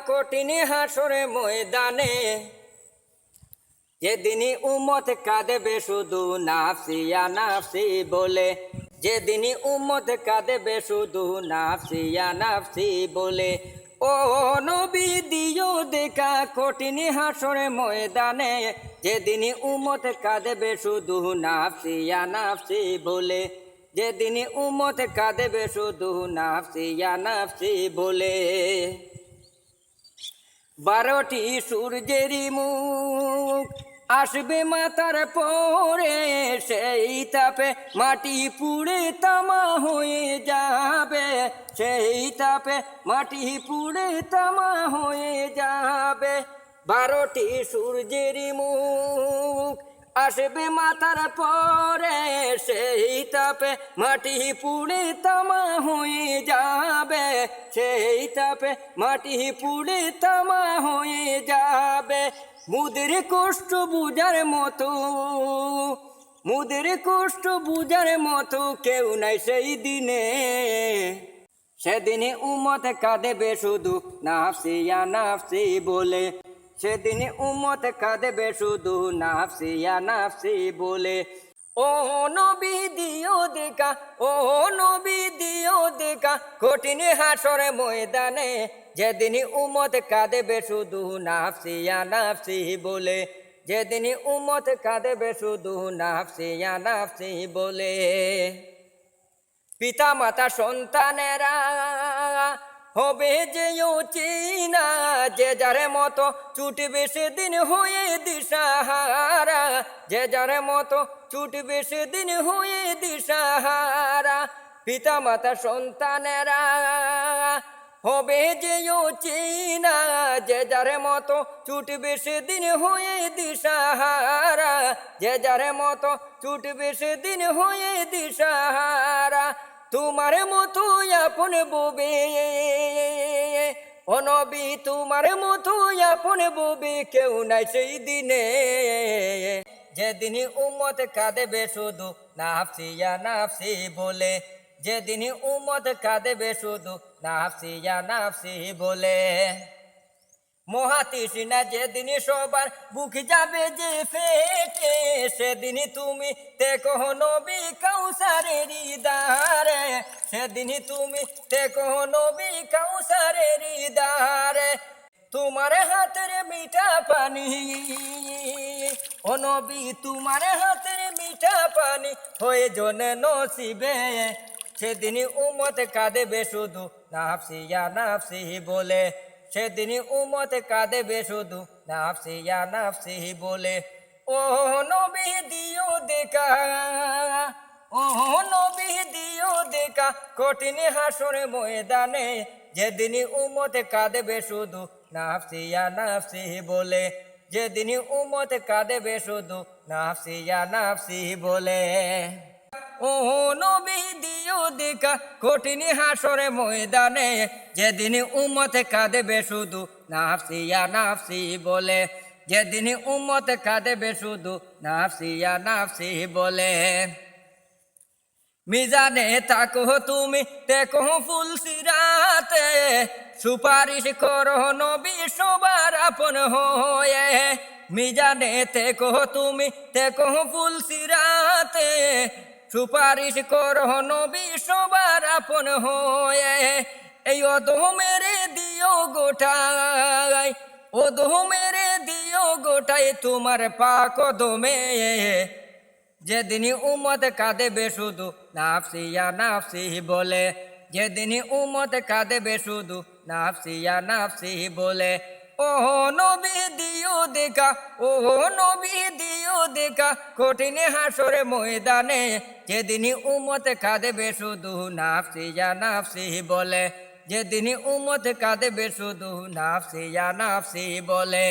কঠিন হাসরে ময়দানে, যেদিনই উম্মত কাঁদবে শুধু নাফসিয়া নাফসি বলে, যেদিনই উম্মত কাঁদবে শুধু নাফসিয়া নাফসি বলে। ও নবী দিও দেখা কঠিন হাসরে ময়দানে, যেদিনই উম্মত কাঁদবে শুধু নাফসিয়া নাফসি বলে, যেদিনই উম্মত কাঁদবে শুধু নাফসিয়া নাফসি বলে। 12টি সূর্যেরই মুখ আসবে মাথার পরে, সেই তাপে মাটি পুড়ে তামা হয়ে যাবে, সেই তাপে মাটি পুড়ে তামা হয়ে যাবে। 12টি সূর্যেরই মুখ আসবে মাথার পরে, সেই তাপে মাটি পুড়ে তামা হয়ে যাবে, সেই তাপে মাটি পুড়ে তামা হয়ে যাবে। মুদের কষ্ট বুঝার মতো, মুদের কষ্ট বুঝার মতো কেউ নাই সেই দিনে, সেদিনে উম্মত কাঁদবে শুধু নাফসিয়া নাফসি বলে, সেদিনে উম্মত কাঁদবে শুধু নাফসিয়া নাফসি বলে। ও নবী দিও দেখা, ও নবী দিও দেখা কঠিন হাসরে ময়দানে, যেদিনই উম্মত কাঁদবে শুধু নাফসিয়া নাফসি বলে, যেদিনই উম্মত কাঁদবে শুধু নাফসিয়া নাফসি বলে। পিতা মাতা সন্তানেরা হবে যে চিনা, যে যার মতো ছুটবে সেদিন হয়ে দিশাহারা, যে যার মতো ছুটবে সেদিন হয়ে দিশাহারা। পিতা মাতা সন্তানেরা হবে যে চিনা, যে যার মতো ছুটবে সেদিন হয়ে দিশাহারা, যে যার মতো ছুটবে সেদিন হয়ে দিশাহারা। তোমার মতো আপন ববে, ও নবী তোমার মতো আপন ববে কেউ নাই সেই দিনে, যেদিনই উম্মত কাঁদবে শুধু নাফসিয়া নাফসি বলে, যেদিনই উম্মত কাঁদবে শুধু নাফসিয়া নাফসি বলে। মহাতৃষ্ণা যেদিন সবার বুক যাবে যে ফেটে, সেদিনই তুমি দেখো নবী কাউসারের দ্বারে, সেদিনই তুমি দেখো নবী কাউসারের দ্বারে। তোমার হাতের মিঠা পানি, ও নবী তোমার হাতের মিঠা পানি হয়ে জনে নসিবে, সেদিনই উম্মত কাঁদবে শুধু নাফসিয়া নাফসি বলে, সেদিনই উম্মত কাঁদবে শুধু নাফসিয়া নাফসি বলে। ও নবী দিও দেখা, ও নবী দিও দেখা কঠিন হাসরে ময়দানে, যেদিনই উম্মত কাঁদবে শুধু নাফসিয়া নাফসি বলে, যেদিনই উম্মত কাঁদবে শুধু নাফসিয়া নাফসি বলে। ও নবী দিও দেখা কঠিন হাসরে ময়দানে, যেদিনই উম্মত কাঁদবে শুধু নাফসিয়া নাফসি বলে, যেদিনই উম্মত কাঁদবে শুধু নাফসিয়া নাফসি বলে। মিজানে তাকো তুমি দেখো ফুল সিরাতে, সুপারিশ করো নবী সবার আপন হয়ে, মিজানে দেখো তুমি দেখো ফুল সিরাতে, সুপারিশ করো নবী সবার আপন হয়ে। এই অধমেরে দিও গোটাই, অধমেরে দিও গোটাই তোমার পাক কদমে, যেদিনই উম্মত কাঁদবে শুধু নাফসিয়া নাফসি বলে, যেদিনই উম্মত কাঁদবে শুধু নাফসিয়া নাফসি বলে। ও নবী দিও দেখা, ও নবী দিও দেখা কঠিন হাসরে ময়দানে, যেদিনই উম্মত কাঁদবে শুধু নাফসিয়া নাফসি বলে, যেদিনই উম্মত কাঁদবে শুধু নাফসিয়া নাফসি বলে।